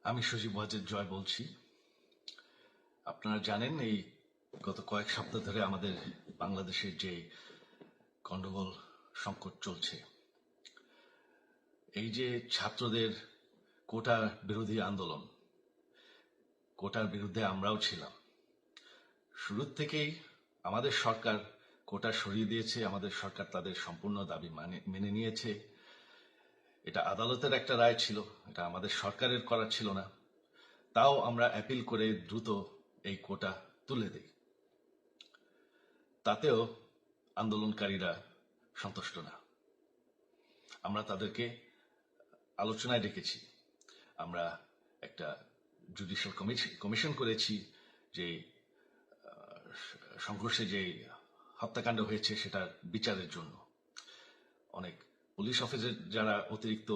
আমি সজীব ওয়াজেদ জয় বলছি। আপনারা জানেন এই গত কয়েক সপ্তাহ ধরে আমাদের বাংলাদেশের যে গন্ডগোল সংকট চলছে, এই যে ছাত্রদের কোটা বিরোধী আন্দোলন, কোটার বিরুদ্ধে আমরাও ছিলাম। শুরুর থেকেই আমাদের সরকার কোটা সরিয়ে দিয়েছে, আমাদের সরকার তাদের সম্পূর্ণ দাবি মেনে নিয়েছে। এটা আদালতের একটা রায় ছিল, এটা আমাদের সরকারের করা ছিল না। তাও আমরা অ্যাপিল করে দ্রুত এই কোটা তুলে দেই। তাতেও আন্দোলনকারীরা সন্তুষ্ট না। আমরা তাদেরকে আলোচনায় ডেকেছি, আমরা একটা জুডিশিয়াল কমিশন করেছি, যে সংঘর্ষে যে হত্যাকাণ্ড হয়েছে সেটার বিচারের জন্য। অনেক পুলিশ অফিসার যারা অতিরিক্ত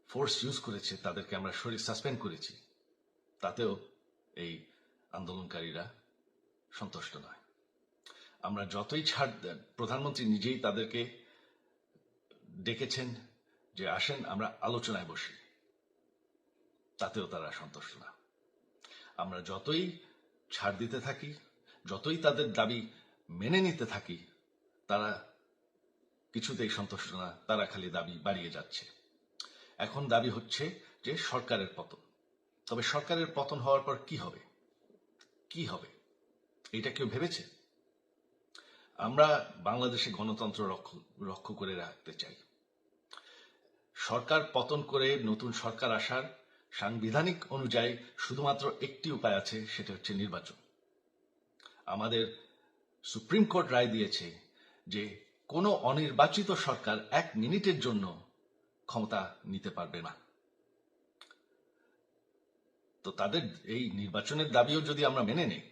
ফোর্স ইউজ করেছে তাদেরকে আমরা সাসপেন্ড করেছি। তাতেও এই আন্দোলনকারীরা সন্তুষ্ট নয়। আমরা যতই ছাড় দেন, প্রধানমন্ত্রী নিজেই তাদেরকে ডেকেছেন যে আসেন আমরা আলোচনায় বসি, তাতেও তারা সন্তুষ্ট না। আমরা যতই ছাড় দিতে থাকি, যতই তাদের দাবি মেনে নিতে থাকি, তারা কিছুতেই সন্তুষ্ট না, তারা খালি দাবি বাড়িয়ে যাচ্ছে। এখন দাবি হচ্ছে যে সরকারের পতন। তবে সরকারের পতন হওয়ার পর কি হবে, কি হবে এটা কেউ ভেবেছে? আমরা বাংলাদেশে গণতন্ত্র রক্ষা করে রাখতে চাই। সরকার পতন করে নতুন সরকার আসার সাংবিধানিক অনুযায়ী শুধুমাত্র একটি উপায় আছে, সেটা হচ্ছে নির্বাচন। আমাদের সুপ্রিম কোর্ট রায় দিয়েছে যে কোনো অনির্বাচিত সরকার 1 মিনিটের জন্য ক্ষমতা নিতে পারবে না। তো তাদের এই নির্বাচনের দাবিও যদি আমরা মেনে নেই,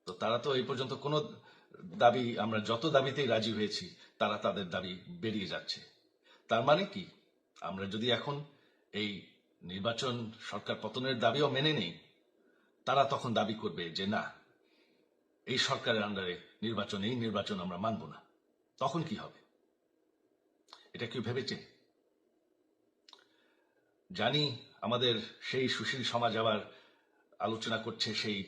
তো তারা তো এই পর্যন্ত কোনো দাবি, আমরা যত দাবিতেই রাজি হয়েছি তারা তাদের দাবি বেরিয়ে যাচ্ছে। তার মানে কি, আমরা যদি এখন এই নির্বাচন সরকার পতনের দাবিও মেনে নেই, তারা তখন দাবি করবে যে না, এই সরকারের আন্ডারে এই নির্বাচন আমরা মানব না। তখন কি হবে এটা কেউ ভেবেছে? জানি আমাদের সেই সুশীল সমাজ আবার আলোচনা করছে সেই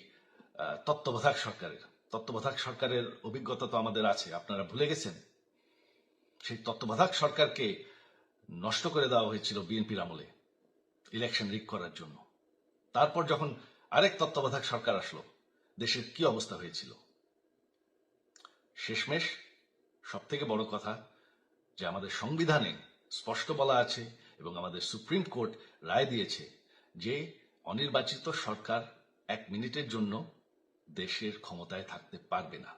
তত্ত্বাবধায়ক সরকারের অভিজ্ঞতা তো আমাদের আছে। আপনারা ভুলে গেছেন সেই তত্ত্বাবধায়ক সরকারকে নষ্ট করে দেওয়া হয়েছিল বিএনপির আমলে ইলেকশন রিগ করার জন্য। তারপর যখন আরেক তত্ত্বাবধায়ক সরকার আসলো, দেশের কি অবস্থা হয়েছিল। শেষমেশ সব থেকে বড় কথা যে আমাদের সংবিধানে স্পষ্ট বলা আছে এবং আমাদের সুপ্রিম কোর্ট রায় দিয়েছে যে অনির্বাচিত সরকার 1 মিনিটের জন্য দেশের ক্ষমতায় থাকতে পারবে না।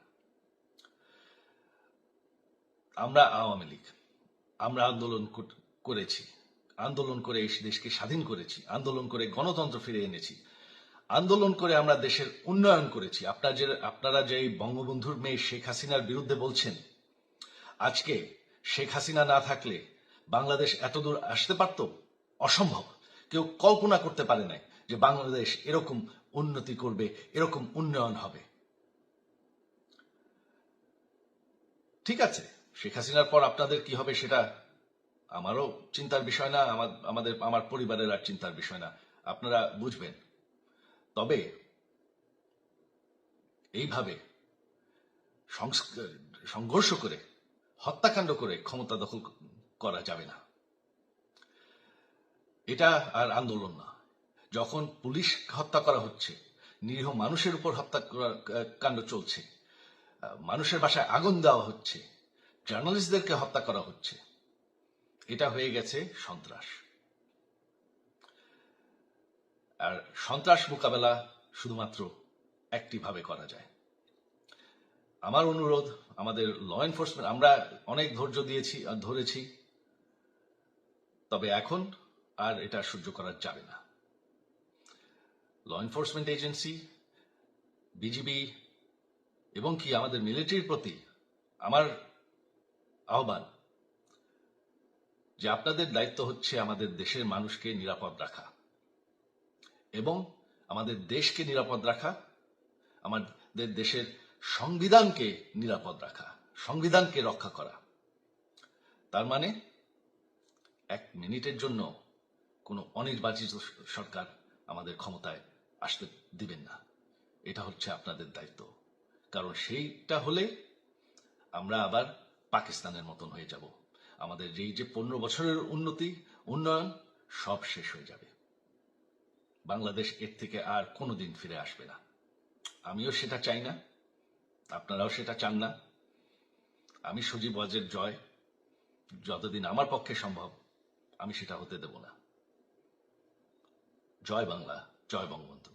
আমরা আওয়ামী লীগ, আমরা আন্দোলন করেছি, আন্দোলন করে এই দেশকে স্বাধীন করেছি, আন্দোলন করে গণতন্ত্র ফিরে এনেছি, আন্দোলন করে আমরা দেশের উন্নয়ন করেছি। আপনারা যে বঙ্গবন্ধুর মেয়ে শেখ হাসিনার বিরুদ্ধে বলছেন, আজকে শেখ হাসিনা না থাকলে বাংলাদেশ এতদূর আসতে পারত? অসম্ভব। কেউ কল্পনা করতে পারে নাই যে বাংলাদেশ এরকম উন্নতি করবে, এরকম উন্নয়ন হবে। ঠিক আছে, শেখ হাসিনার পর আপনাদের কি হবে সেটা আমারও চিন্তার বিষয় না, আমার পরিবারের আর চিন্তার বিষয় না, আপনারা বুঝবেন। তবে এইভাবে সংঘর্ষ করে, হত্যাকাণ্ড করে ক্ষমতা দখল করা যাবে না। এটা আর আন্দোলন না। যখন পুলিশ হত্যা করা হচ্ছে, নিরীহ মানুষের উপর হত্যাকাণ্ড চলছে, মানুষের বাসায় আগুন দেওয়া হচ্ছে, জার্নালিস্টদেরকে হত্যা করা হচ্ছে, এটা হয়ে গেছে সন্ত্রাস। আর সন্ত্রাস মোকাবেলা শুধুমাত্র একটি ভাবে করা যায়। আমার অনুরোধ, আমাদের ল এনফোর্সমেন্ট, আমরা অনেক ধৈর্য দিয়েছি আর ধরেছি, তবে এখন আর এটা সহ্য করা যাবে না। ল এনফোর্সমেন্ট এজেন্সি, বিজিবি এবং কি আমাদের মিলিটারির প্রতি আমার আহ্বান যে আপনাদের দায়িত্ব হচ্ছে আমাদের দেশের মানুষকে নিরাপদ রাখা এবং আমাদের দেশকে নিরাপদ রাখা, আমাদের দেশের সংবিধানকে নিরাপদ রাখা, সংবিধানকে রক্ষা করা। তার মানে 1 মিনিটের জন্য কোনো অনির্বাচিত সরকার আমাদের ক্ষমতায় আসতে দিবেন না। এটা হচ্ছে আপনাদের দায়িত্ব, কারণ সেইটা হলে আমরা আবার পাকিস্তানের মতন হয়ে যাব। আমাদের এই যে 15 বছরের উন্নয়ন সব শেষ হয়ে যাবে। বাংলাদেশ এর থেকে আর কোনোদিন ফিরে আসবে না। আমিও সেটা চাই না, আপনারাও সেটা চান না। আমি সজীব ওয়াজের জয় যতদিন আমার পক্ষে সম্ভব আমি সেটা হতে দেব না। জয় বাংলা, জয় বঙ্গবন্ধু।